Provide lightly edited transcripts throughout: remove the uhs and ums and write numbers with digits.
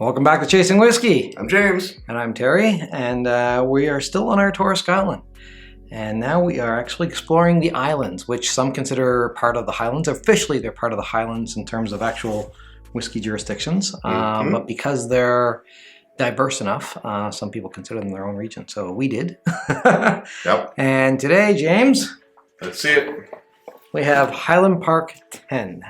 Welcome back to Chasing Whiskey. I'm James. And I'm Terry, and we are still on our tour of Scotland. And now we are actually exploring the islands, which some consider part of the Highlands. Officially, they're part of the Highlands in terms of actual whiskey jurisdictions. But because they're diverse enough, some people consider them their own region. So we did. Yep. And today, James, Let's see it. we have Highland Park 10.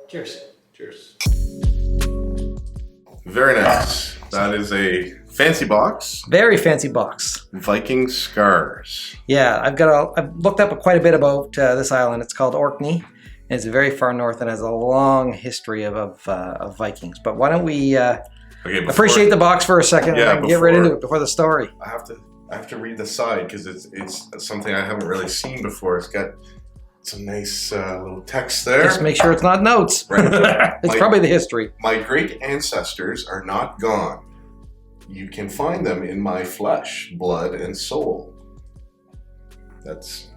Cheers. Cheers. Very nice. That is a fancy box. Very fancy box. Viking scars. Yeah, I've looked up quite a bit about this island. It's called Orkney. And it's very far north and has a long history of Vikings. But why don't we appreciate the box for a second and get right into it before the story. I have to read the side because it's something I haven't really seen before. It's got some nice little text there. Just make sure it's not notes. Right. It's probably the history. My great ancestors are not gone. You can find them in my flesh, blood, and soul. That's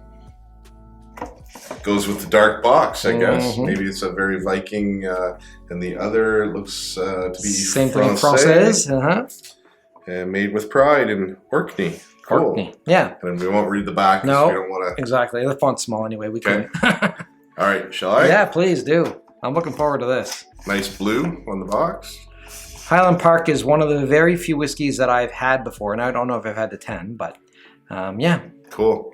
goes with the dark box, I guess. Mm-hmm. Maybe it's a very Viking, and the other looks to be same thing. Française. And made with pride in Orkney. Cool. Orkney. Yeah. And we won't read the back because we don't want to. Exactly. The font's small anyway. We Okay. can. All right, shall I? Yeah, please do. I'm looking forward to this. Nice blue on the box. Highland Park is one of the very few whiskeys that I've had before, and I don't know if I've had the 10, but yeah. Cool.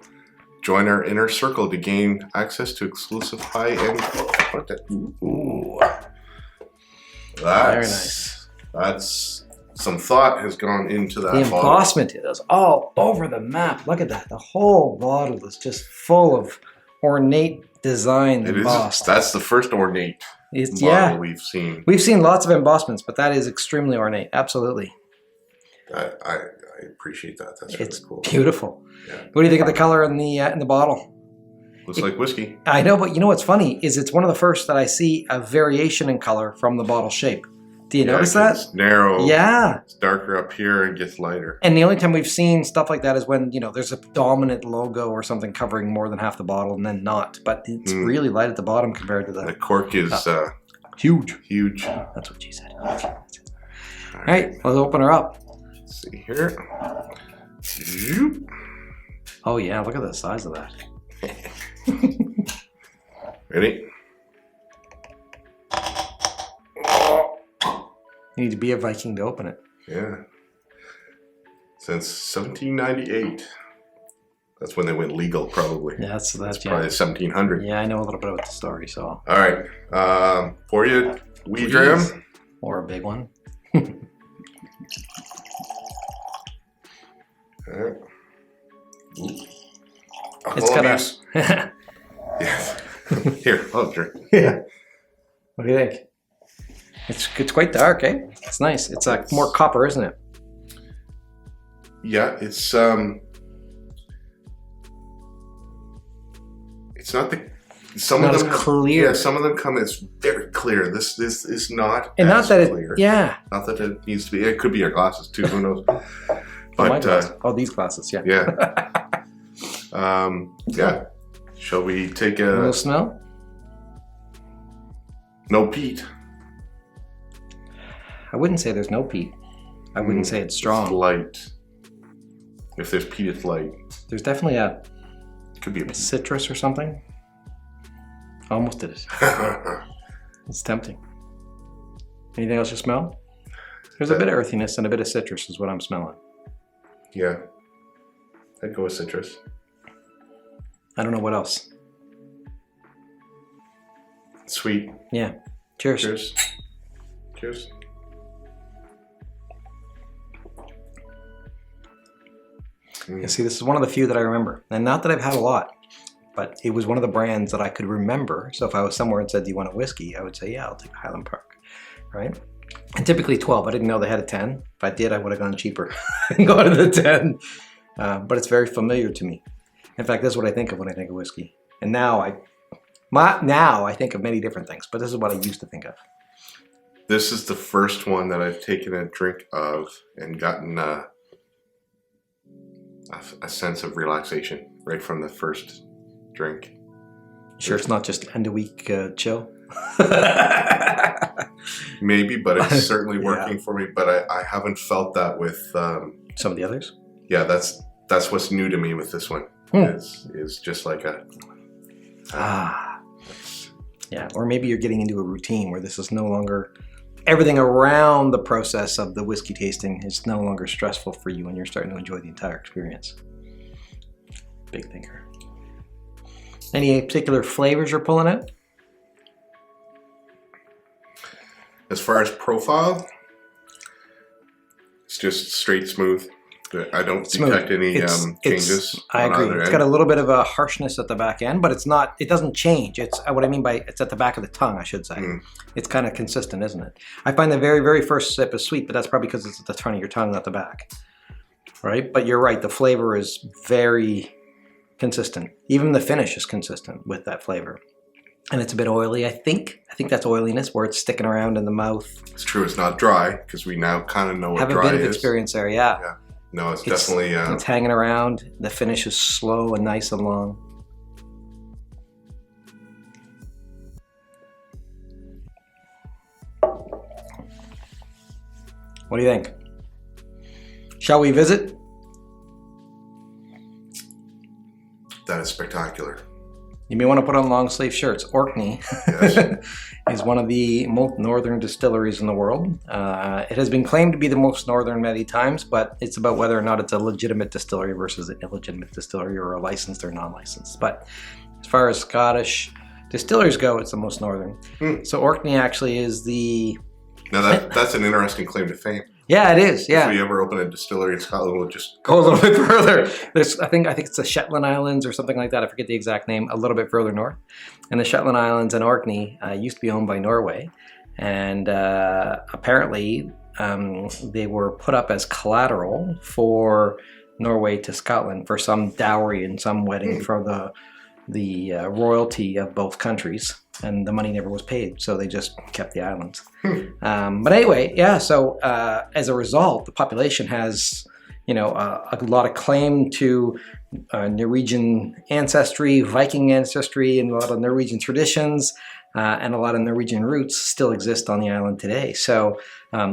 Join our inner circle to gain access to exclusive high-end. Ooh. Very nice. That's some thought has gone into that The bottle. embossment is all over the map. Look at that. The whole bottle is just full of ornate design embossed. That's the first ornate bottle we've seen. We've seen lots of embossments, but that is extremely ornate. Absolutely. I appreciate that. That's It's really cool. Beautiful. Yeah. What do you think of the color in the bottle? Looks like whiskey. I know, but you know what's funny is it's one of the first that I see a variation in color from the bottle shape. Do you notice that? It's narrow. Yeah. It's darker up here and gets lighter. And the only time we've seen stuff like that is when, there's a dominant logo or something covering more than half the bottle and then not. But it's really light at the bottom compared to The cork is huge. huge. That's what she said. Okay. All right, let's open her up. Let's see here. Zoop. Oh yeah, look at the size of that. Ready? You need to be a Viking to open it. Yeah. Since 1798. That's when they went legal, probably. Yeah, that's probably 1700. Yeah, I know a little bit about the story, so. All right. Pour you a wee dram. Or a big one. All right. It's got a... Yes. Here, I'll drink. Yeah. What do you think? It's quite dark, eh? It's nice. It's like more copper, isn't it? Yeah, it's not the. Some not of them as clear. Yeah, some of them come. It's very clear. This is not. And not that clear. Not that it needs to be. It could be your glasses too. Who knows? But these glasses. Yeah. Yeah. Yeah. Shall we take a little smell? No peat. I wouldn't say there's no peat. I wouldn't say it's strong. It's light. If there's peat, it's light. There's definitely could be a citrus or something. Almost did it. It's tempting. Anything else you smell? There's a bit of earthiness and a bit of citrus is what I'm smelling. Yeah. I'd go with citrus. I don't know what else. Sweet. Yeah. Cheers. Cheers. Cheers. You see, this is one of the few that I remember. And not that I've had a lot, but it was one of the brands that I could remember. So if I was somewhere and said, do you want a whiskey? I would say, yeah, I'll take Highland Park, right? And typically 12. I didn't know they had a 10. If I did, I would have gone cheaper and gone to the 10. But it's very familiar to me. In fact, that's what I think of when I think of whiskey. And now Now I think of many different things, but this is what I used to think of. This is the first one that I've taken a drink of and gotten a sense of relaxation right from the first drink. Sure, it's not just end of week chill. Maybe, but it's certainly working for me. But I haven't felt that with some of the others. Yeah, that's what's new to me with this one. Is just like a yeah, or maybe you're getting into a routine where this is no longer everything around the process of the whiskey tasting is no longer stressful for you, and you're starting to enjoy the entire experience. Big thinker. Any particular flavors you're pulling out? As far as profile, it's just straight smooth. I don't detect any changes. I agree. It's got a little bit of a harshness at the back end, but it's not. It doesn't change. It's what I mean by it's at the back of the tongue, I should say. It's kind of consistent, isn't it? I find the very, very first sip is sweet, but that's probably because it's at the front of your tongue, not the back. Right? But you're right. The flavor is very consistent. Even the finish is consistent with that flavor. And it's a bit oily, I think. I think that's oiliness where it's sticking around in the mouth. It's true. It's not dry because we now kind of know what dry is. Have a bit of experience there, yeah. No, it's definitely... it's hanging around. The finish is slow and nice and long. What do you think? Shall we visit? That is spectacular. You may want to put on long sleeve shirts. Orkney is one of the most northern distilleries in the world. It has been claimed to be the most northern many times, but it's about whether or not it's a legitimate distillery versus an illegitimate distillery or a licensed or non-licensed. But as far as Scottish distilleries go, it's the most northern. So Orkney actually is the... Now that's an interesting claim to fame. Yeah, it is. Yeah. If we ever open a distillery in Scotland, we'll just go a little bit further. I think it's the Shetland Islands or something like that. I forget the exact name. A little bit further north, and the Shetland Islands and Orkney used to be owned by Norway, and apparently they were put up as collateral for Norway to Scotland for some dowry and some wedding for the royalty of both countries, and the money never was paid, so they just kept the islands. But anyway, yeah, so as a result, the population has, a lot of claim to Norwegian ancestry, Viking ancestry, and a lot of Norwegian traditions, and a lot of Norwegian roots still exist on the island today. So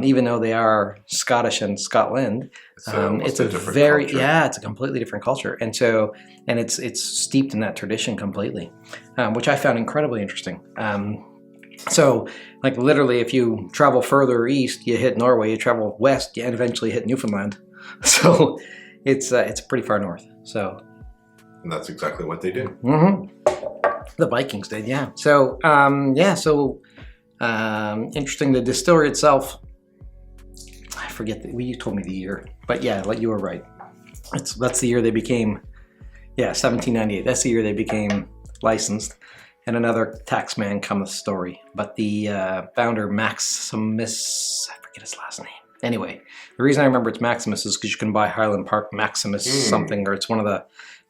even though they are Scottish and Scotland, it's a very culture. It's a completely different culture, and it's steeped in that tradition completely, which I found incredibly interesting. So, like literally, if you travel further east, you hit Norway. You travel west, and eventually hit Newfoundland. So it's pretty far north. So, and that's exactly what they did. The Vikings did, yeah. So, interesting. The distillery itself, I forget you told me the year, but yeah, like you were right. That's the year they became, 1798. That's the year they became licensed. And another taxman cometh story. But the founder, Maximus, I forget his last name. Anyway, the reason I remember it's Maximus is because you can buy Highland Park Maximus something, or it's one of the,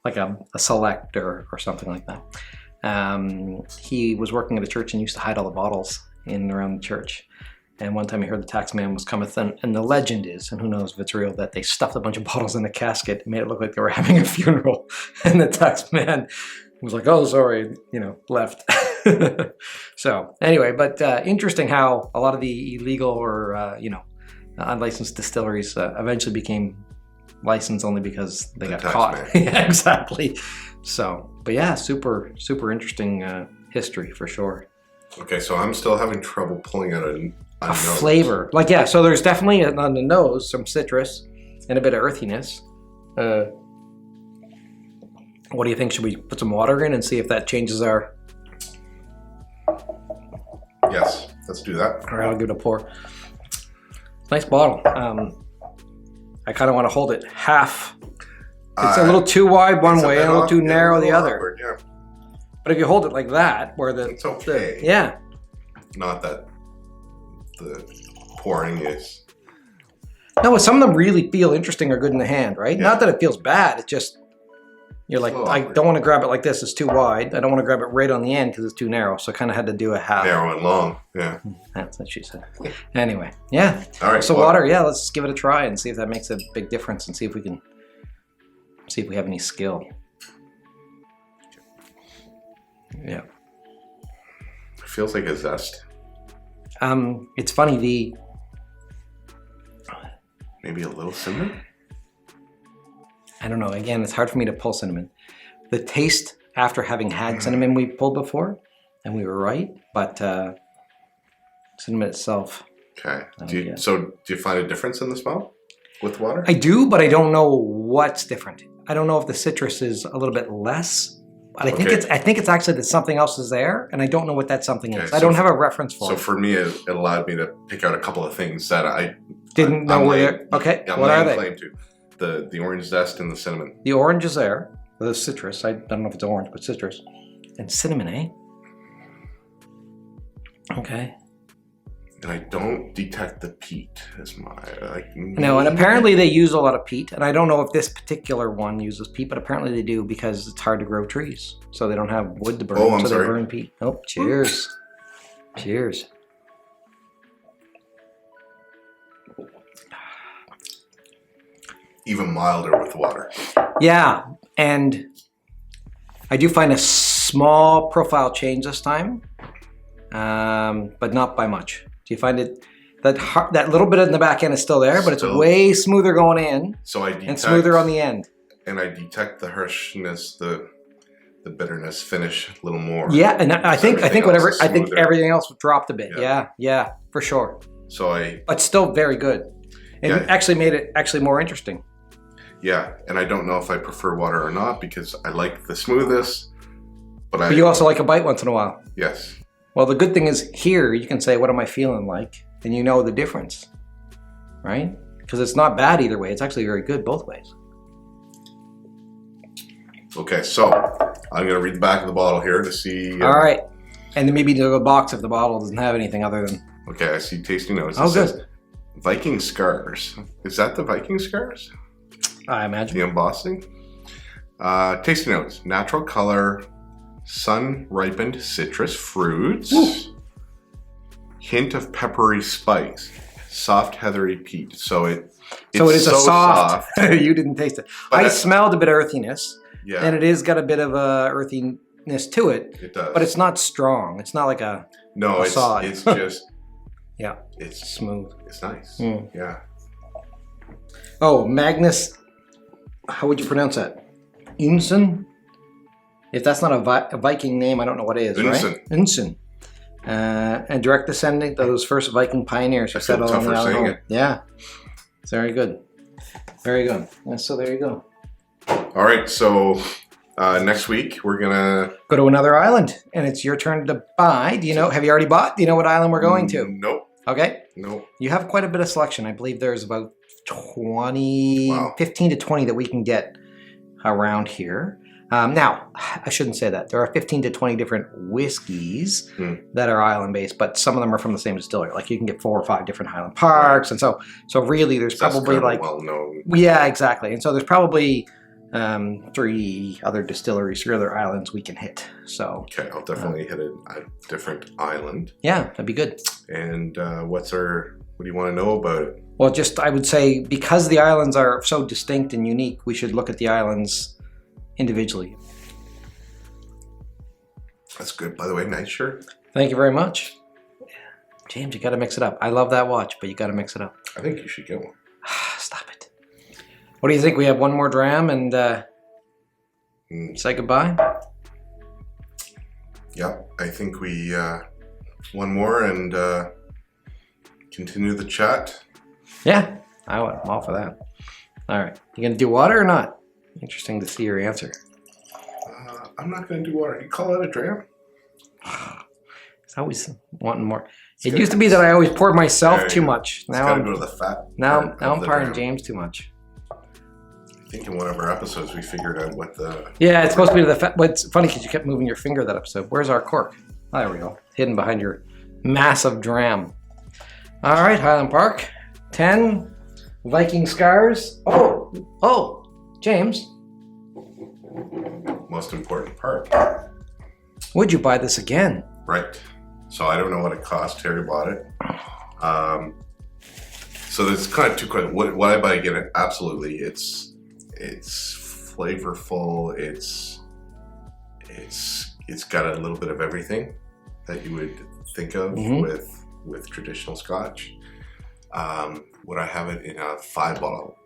like a select or something like that. He was working at a church and used to hide all the bottles in and around the church. And one time he heard the taxman was cometh, and the legend is, and who knows if it's real, that they stuffed a bunch of bottles in a casket and made it look like they were having a funeral. And the taxman was like, oh, sorry, left. So anyway, but interesting how a lot of the illegal or, unlicensed distilleries eventually became licensed only because they got caught. Yeah, exactly. So, but yeah, super, super interesting history for sure. Okay, so I'm still having trouble pulling out a flavor. Like, yeah, so there's definitely on the nose some citrus and a bit of earthiness. What do you think? Should we put some water in and see if that changes our... Yes, let's do that. All right, I'll give it a pour. Nice bottle. I kind of want to hold it half. It's a little too wide one way and a little too narrow the other. Awkward, yeah. But if you hold it like that, where the... It's okay. Yeah. Not that the pouring is... No, some of them really feel interesting or good in the hand, right? Yeah. Not that it feels bad, it's just... You're like, Oh, I don't want to grab it like this. It's too wide. I don't want to grab it right on the end because it's too narrow. So I kind of had to do a half. Narrow and long. Yeah. That's what she said. Anyway, yeah. All right. So water, yeah. Let's give it a try and see if that makes a big difference, and see if we have any skill. Yeah. It feels like a zest. It's funny. Maybe a little cinnamon. I don't know. Again, it's hard for me to pull cinnamon. The taste after having had cinnamon we pulled before, and we were right, but cinnamon itself. Okay. Do you find a difference in the smell with water? I do, but I don't know what's different. I don't know if the citrus is a little bit less, but I think it's actually that something else is there, and I don't know what that something is. I don't have a reference for it. So for me, it allowed me to pick out a couple of things that I didn't know where. Okay, what are they? Claim to. The orange zest and the cinnamon. The orange is there. The citrus. I don't know if it's orange, but citrus. And cinnamon, eh? Okay. And I don't detect the peat as my No, and apparently they use a lot of peat. And I don't know if this particular one uses peat, but apparently they do because it's hard to grow trees. So they don't have wood to burn. Oh, I'm so sorry. They burn peat. Oh, cheers. Cheers. Even milder with water. Yeah, and I do find a small profile change this time, but not by much. Do you find it that little bit in the back end is still there, but it's way smoother going in, and smoother on the end. And I detect the harshness, the bitterness finish a little more. Yeah, and I think everything else dropped a bit. Yeah, for sure. But still very good. And actually made it more interesting. Yeah, and I don't know if I prefer water or not because I like the smoothness, but you also like a bite once in a while. Yes. Well, the good thing is here you can say, what am I feeling like? And you know the difference, right? Because it's not bad either way. It's actually very good both ways. Okay, so I'm going to read the back of the bottle here to see. All right. And then maybe the box if the bottle doesn't have anything other than... Okay, I see tasting notes. Oh, good. Says Viking scars. Is that the Viking scars? I imagine. The embossing. Tasting notes. Natural color, sun-ripened citrus fruits. Ooh. Hint of peppery spice. Soft, heathery peat. So it is so soft. You didn't taste it. I smelled a bit of earthiness. Yeah. And it is got a bit of a earthiness to it. It does. But it's not strong. It's not like a sod. It's just... Yeah. It's smooth. It's nice. Mm. Yeah. Oh, Magnus... How would you pronounce that? Unsen? If that's not a Viking name, I don't know what it is, right? Unsen. And direct descendant of those first Viking pioneers who settled on the island. Yeah. It's very good. Very good. So there you go. All right. So next week we're gonna go to another island, and it's your turn to buy. Do you know? Have you already bought? Do you know what island we're going to? Nope. Okay. Nope. You have quite a bit of selection. I believe there's about 15 to 20 that we can get around here. Now, I shouldn't say that. There are 15 to 20 different whiskeys that are island-based, but some of them are from the same distillery. Like you can get 4 or 5 different Highland Parks, and so really there's probably like well-known. Yeah, exactly. And so there's probably 3 other distilleries, 3 other islands we can hit. So okay, I'll definitely hit a different island. Yeah, that'd be good. And what do you want to know about it? Well, I would say because the islands are so distinct and unique, we should look at the islands individually. That's good. By the way, nice shirt. Thank you very much. James, you got to mix it up. I love that watch, but you got to mix it up. I think you should get one. Stop it. What do you think? We have one more dram and say goodbye? Yeah, I think we one more and continue the chat. Yeah, I'm all for that. All right. You going to do water or not? Interesting to see your answer. I'm not going to do water. You call that a dram? It's always wanting more. It used to be that I always poured myself too much. Now I'm going to go to the fat. Now I'm pouring James too much. I think in one of our episodes we figured out what the... Yeah, it's supposed to be the fat. But it's funny because you kept moving your finger that episode. Where's our cork? Oh, there we go. Hidden behind your massive dram. All right, Highland Park. 10 Viking scars. Oh, James. most important part. Would you buy this again? Right. So I don't know what it cost. Terry bought it. So there's kind of two questions. What I buy again? Absolutely. It's flavorful. It's got a little bit of everything that you would think of with traditional Scotch. Would I have it in a 5-bottle?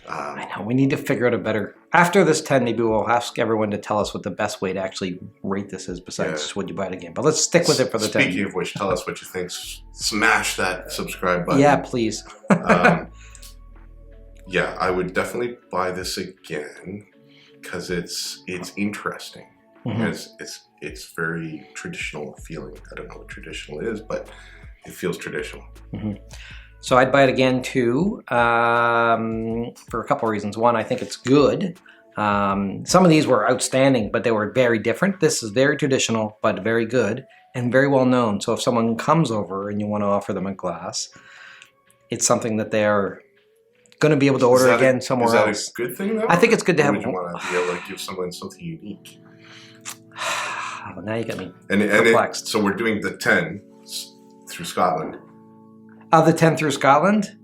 I know, we need to figure out a better... After this 10, maybe we'll ask everyone to tell us what the best way to actually rate this is besides would you buy it again. But let's stick with it for the 10. Speaking of which, tell us what you think. Smash that subscribe button. Yeah, please. Yeah, I would definitely buy this again because it's interesting. It's very traditional feeling. I don't know what traditional is, but it feels traditional. So I'd buy it again too, for a couple of reasons. One, I think it's good. Some of these were outstanding, but they were very different. This is very traditional, but very good and very well known. So if someone comes over and you want to offer them a glass, it's something that they're going to be able to order again somewhere else. Is that a good thing though? I think it's good to have. Would you want to be able to give someone something unique? Oh, now you got me perplexed. So we're doing the 10 through Scotland. Of the 10 through Scotland,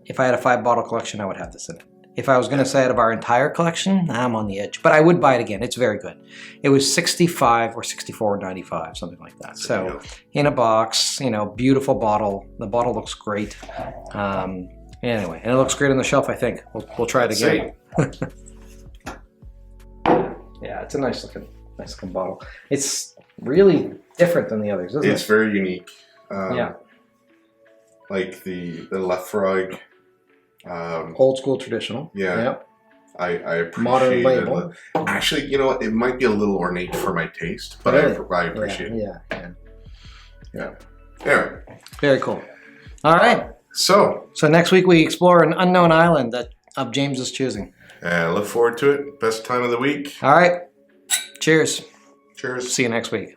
if I had a 5-bottle collection, I would have this in it. If I was going to say out of our entire collection, I'm on the edge. But I would buy it again. It's very good. It was $65 or $64.95, something like that. So in a box, beautiful bottle. The bottle looks great. Anyway, and it looks great on the shelf, I think. We'll try it again. Yeah, it's a nice looking bottle. It's really different than the others, isn't it? It's very unique. Yeah. Like the Lefroy. Old school traditional. Yeah. Yep. I appreciate modern label. Actually, you know what? It might be a little ornate for my taste, but I appreciate it. Yeah. Anyway. Very cool. All right. So next week we explore an unknown island of James's choosing. Look forward to it. Best time of the week. All right. Cheers. Cheers. See you next week.